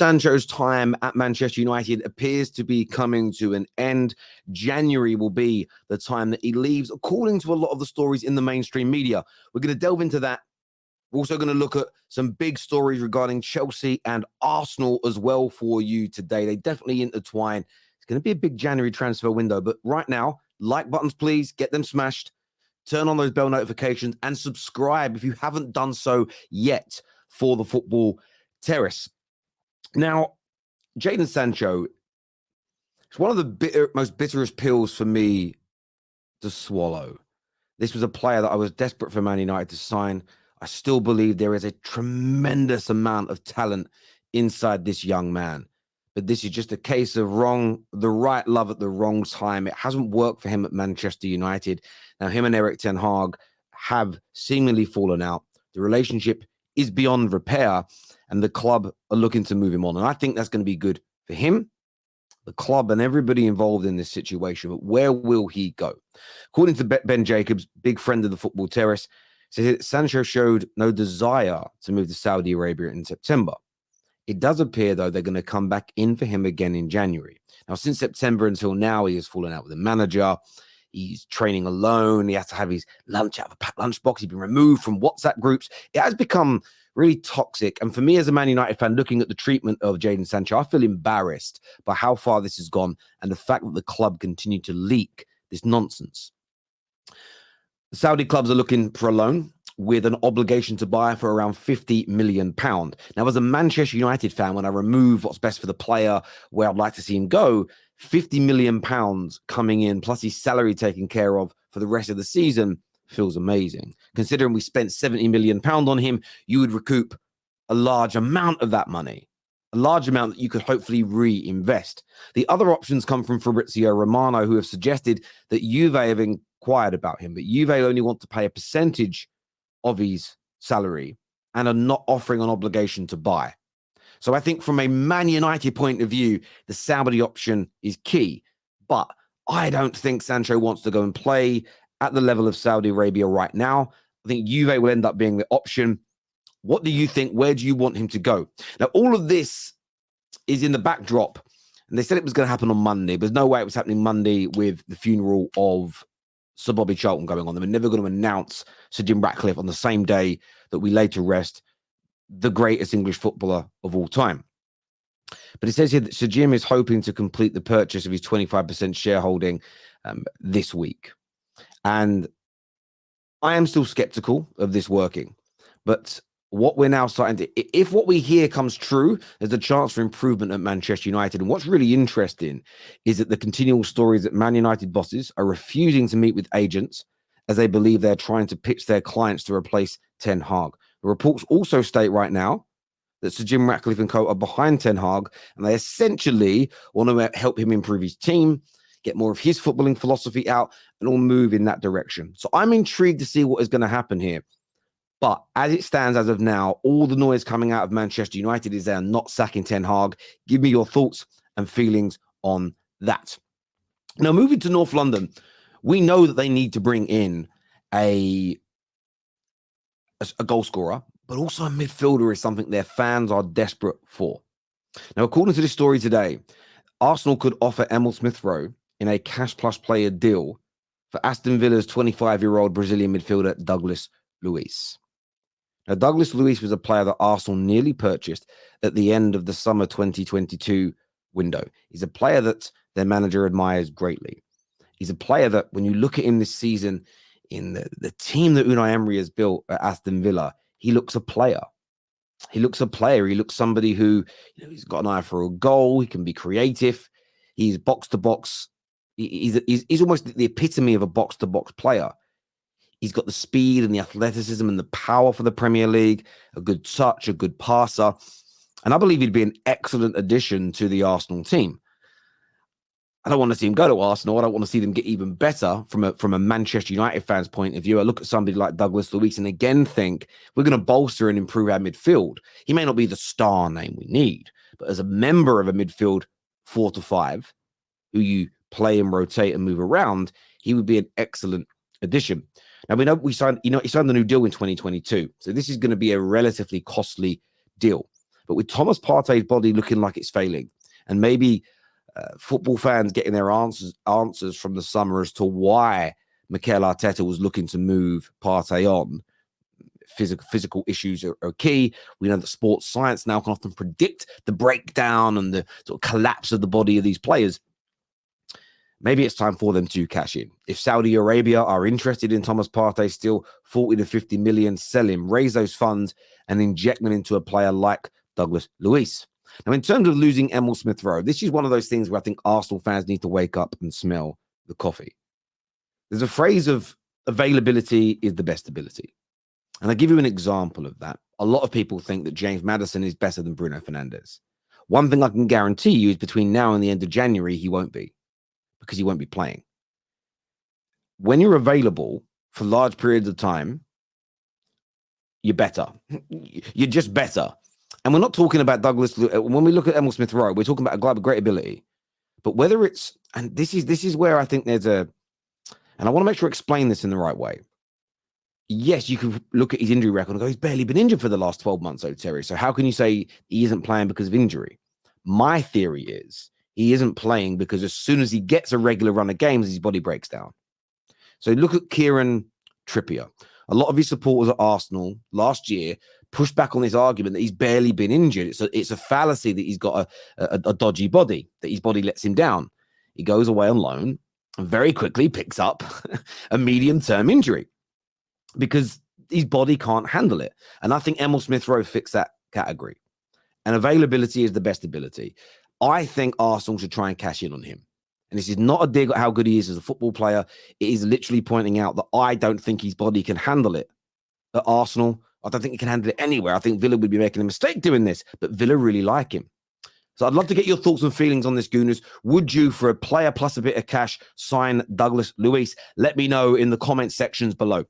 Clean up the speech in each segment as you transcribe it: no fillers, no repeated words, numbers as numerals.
Sancho's time at Manchester United appears to be coming to an end. January will be the time that he leaves, according to a lot of the stories in the mainstream media. We're going to delve into that. We're also going to look at some big stories regarding Chelsea and Arsenal as well for you today. They definitely intertwine. It's going to be a big January transfer window. But right now, like buttons, please. Get them smashed. Turn on those bell notifications and subscribe if you haven't done so yet for the Football Terrace. Now, Jadon Sancho is one of the most bitterest pills for me to swallow. This was a player that I was desperate for Man United to sign. I still believe there is a tremendous amount of talent inside this young man. But this is just a case of the right love at the wrong time. It hasn't worked for him at Manchester United. Now, him and Erik ten Hag have seemingly fallen out. The relationship is beyond repair, and the club are looking to move him on. And I think that's going to be good for him, the club, and everybody involved in this situation. But where will he go? According to Ben Jacobs, big friend of the Football Terrace, says that Sancho showed no desire to move to Saudi Arabia in September. It does appear, though, they're going to come back in for him again in January. Now, since September until now, he has fallen out with the manager. He's training alone. He has to have his lunch out of a packed lunchbox. He's been removed from WhatsApp groups. It has become really toxic. And for me as a Man United fan, looking at the treatment of Jadon Sancho, I feel embarrassed by how far this has gone and the fact that the club continue to leak this nonsense. The Saudi clubs are looking for a loan with an obligation to buy for around £50 million. Now, as a Manchester United fan, when I remove what's best for the player, where I'd like to see him go, £50 million coming in, plus his salary taken care of for the rest of the season, feels amazing. Considering we spent £70 million on him, you would recoup a large amount of that money, a large amount that you could hopefully reinvest. The other options come from Fabrizio Romano, who have suggested that Juve have inquired about him, but Juve only want to pay a percentage of his salary and are not offering an obligation to buy. So I think from a Man United point of view, the Saudi option is key. But I don't think Sancho wants to go and play at the level of Saudi Arabia right now. I think Juve will end up being the option. What do you think? Where do you want him to go? Now, all of this is in the backdrop. And they said it was going to happen on Monday. There's no way it was happening Monday with the funeral of Sir Bobby Charlton going on. They were never going to announce Sir Jim Ratcliffe on the same day that we laid to rest the greatest English footballer of all time. But it says here that Sir Jim is hoping to complete the purchase of his 25% shareholding this week. And I am still skeptical of this working. But what we're now starting to, if what we hear comes true, there's a chance for improvement at Manchester United. And what's really interesting is that the continual stories that Man United bosses are refusing to meet with agents as they believe they're trying to pitch their clients to replace Ten Hag. The reports also state right now that Sir Jim Ratcliffe and co are behind Ten Hag, and they essentially want to help him improve his team, get more of his footballing philosophy out, and all move in that direction. So I'm intrigued to see what is going to happen here. But as it stands as of now, all the noise coming out of Manchester United is they're not sacking Ten Hag. Give me your thoughts and feelings on that. Now, moving to North London, we know that they need to bring in a goal scorer, but also a midfielder is something their fans are desperate for. Now, according to this story today, Arsenal could offer Emil Smith-Rowe in a cash plus player deal for Aston Villa's 25-year-old Brazilian midfielder Douglas Luiz. Now, Douglas Luiz was a player that Arsenal nearly purchased at the end of the summer 2022 window. He's a player that their manager admires greatly. He's a player that when you look at him this season in the team that Unai Emery has built at Aston Villa, he looks a player. He looks a player. He looks somebody who, he's got an eye for a goal. He can be creative. He's box to box. He's almost the epitome of a box to box player. He's got the speed and the athleticism and the power for the Premier League, a good touch, a good passer. And I believe he'd be an excellent addition to the Arsenal team. I don't want to see him go to Arsenal. I don't want to see them get even better from a Manchester United fan's point of view. I look at somebody like Douglas Luiz and again think we're going to bolster and improve our midfield. He may not be the star name we need, but as a member of a midfield 4 to 5, who you play and rotate and move around, he would be an excellent addition. Now we know he signed a new deal in 2022, so this is going to be a relatively costly deal. But with Thomas Partey's body looking like it's failing, and maybe football fans getting their answers from the summer as to why Mikel Arteta was looking to move Partey on, physical issues are key. We know that sports science now can often predict the breakdown and the sort of collapse of the body of these players. Maybe it's time for them to cash in. If Saudi Arabia are interested in Thomas Partey still, 40 to 50 million, sell him, raise those funds and inject them into a player like Douglas Luiz. Now, in terms of losing Emil Smith-Rowe, this is one of those things where I think Arsenal fans need to wake up and smell the coffee. There's a phrase of availability is the best ability. And I'll give you an example of that. A lot of people think that James Maddison is better than Bruno Fernandes. One thing I can guarantee you is between now and the end of January, he won't be, because he won't be playing. When you're available for large periods of time, you're better. You're just better. And we're not talking about Douglas. When we look at Emil Smith-Rowe, we're talking about a guy with great ability. But whether it's, and this is where I think there's a, and I want to make sure I explain this in the right way. Yes, you can look at his injury record and go, he's barely been injured for the last 12 months, Terry. So how can you say he isn't playing because of injury? My theory is he isn't playing because as soon as he gets a regular run of games, his body breaks down. So look at Kieran Trippier. A lot of his supporters at Arsenal last year pushed back on this argument that he's barely been injured. It's a fallacy that he's got a dodgy body, that his body lets him down. He goes away on loan and very quickly picks up a medium-term injury because his body can't handle it. And I think Emil Smith-Rowe fits that category. And availability is the best ability. I think Arsenal should try and cash in on him. And this is not a dig at how good he is as a football player. It is literally pointing out that I don't think his body can handle it at Arsenal. I don't think he can handle it anywhere. I think Villa would be making a mistake doing this, but Villa really like him. So I'd love to get your thoughts and feelings on this, Gooners. Would you, for a player plus a bit of cash, sign Douglas Luiz? Let me know in the comment sections below.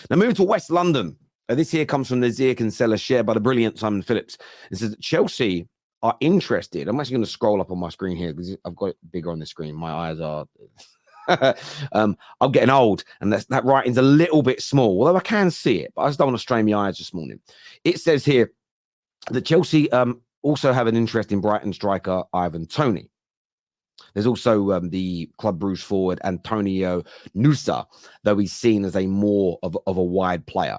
Now, moving to West London. This here comes from Nazir Kinsella, shared by the brilliant Simon Phillips. It says that Chelsea are interested. I'm actually going to scroll up on my screen here because I've got it bigger on the screen. My eyes are... I'm getting old, and that writing's a little bit small, although I can see it, but I just don't want to strain my eyes this morning. It says here that Chelsea also have an interest in Brighton striker Ivan Toney. There's also the Club Brugge forward Antonio Nusa, though he's seen as a more of a wide player.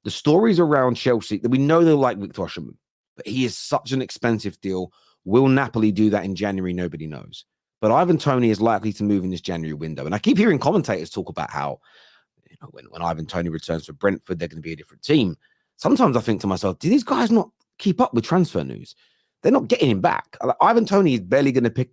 The stories around Chelsea, that we know they'll like Victor Osimhen, but he is such an expensive deal. Will Napoli do that in January? Nobody knows. But Ivan Toney is likely to move in this January window. And I keep hearing commentators talk about how, you know, when Ivan Toney returns for Brentford, they're going to be a different team. Sometimes I think to myself, do these guys not keep up with transfer news? They're not getting him back. Ivan Toney is barely going to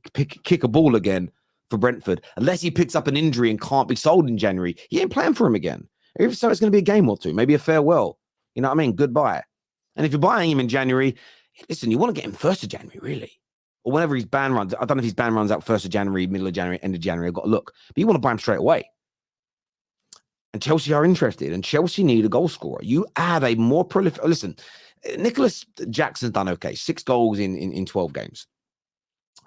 kick a ball again for Brentford unless he picks up an injury and can't be sold in January. He ain't playing for him again. If so, it's going to be a game or two, maybe a farewell. You know what I mean? Goodbye. And if you're buying him in January, listen, you want to get him 1st of January, really. Or whenever his ban runs. I don't know if his ban runs out 1st of January, middle of January, end of January. I've got to look. But you want to buy him straight away. And Chelsea are interested. And Chelsea need a goal scorer. You add a more prolific... Listen, Nicholas Jackson's done okay. 6 goals in 12 games.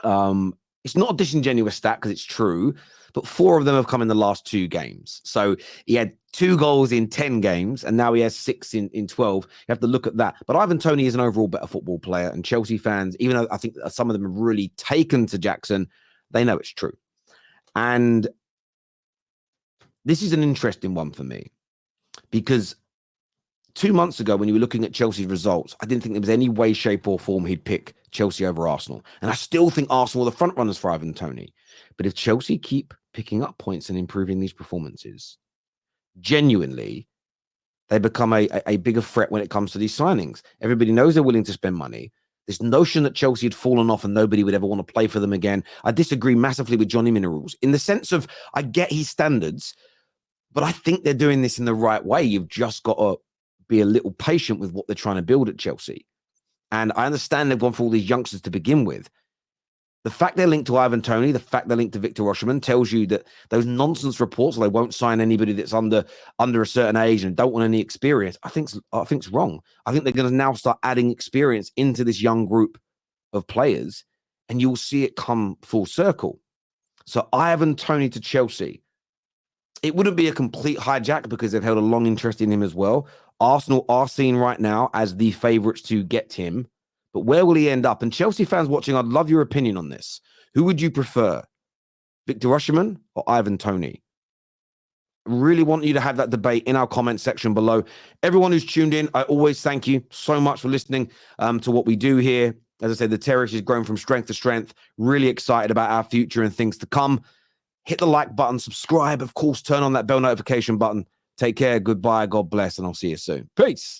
It's not a disingenuous stat because it's true, but 4 of them have come in the last 2 games. So he had 2 goals in 10 games, and now he has 6 in 12. You have to look at that. But Ivan Toney is an overall better football player, and Chelsea fans, even though I think some of them have really taken to Jackson, they know it's true. And this is an interesting one for me, because 2 months ago, when you were looking at Chelsea's results, I didn't think there was any way, shape, or form he'd pick Chelsea over Arsenal. And I still think Arsenal are the front runners for Ivan Toney. But if Chelsea keep picking up points and improving these performances, genuinely, they become a bigger threat when it comes to these signings. Everybody knows they're willing to spend money. This notion that Chelsea had fallen off and nobody would ever want to play for them again, I disagree massively with Johnny Minerals. In the sense of, I get his standards, but I think they're doing this in the right way. You've just got to be a little patient with what they're trying to build at Chelsea. And I understand they've gone for all these youngsters to begin with. The fact they're linked to Ivan Toney, the fact they're linked to Victor Osimhen tells you that those nonsense reports, they won't sign anybody that's under a certain age and don't want any experience, I think's wrong. I think they're going to now start adding experience into this young group of players, and you'll see it come full circle. So Ivan Toney to Chelsea. It wouldn't be a complete hijack because they've held a long interest in him as well. Arsenal are seen right now as the favourites to get him, but where will he end up? And Chelsea fans watching, I'd love your opinion on this. Who would you prefer, Victor Osimhen or Ivan Toney? Really want you to have that debate in our comment section below. Everyone who's tuned in, I always thank you so much for listening to what we do here. As I said, the Terrace is growing from strength to strength. Really excited about our future and things to come. Hit the like button, subscribe, of course, turn on that bell notification button. Take care, goodbye, God bless, and I'll see you soon. Peace.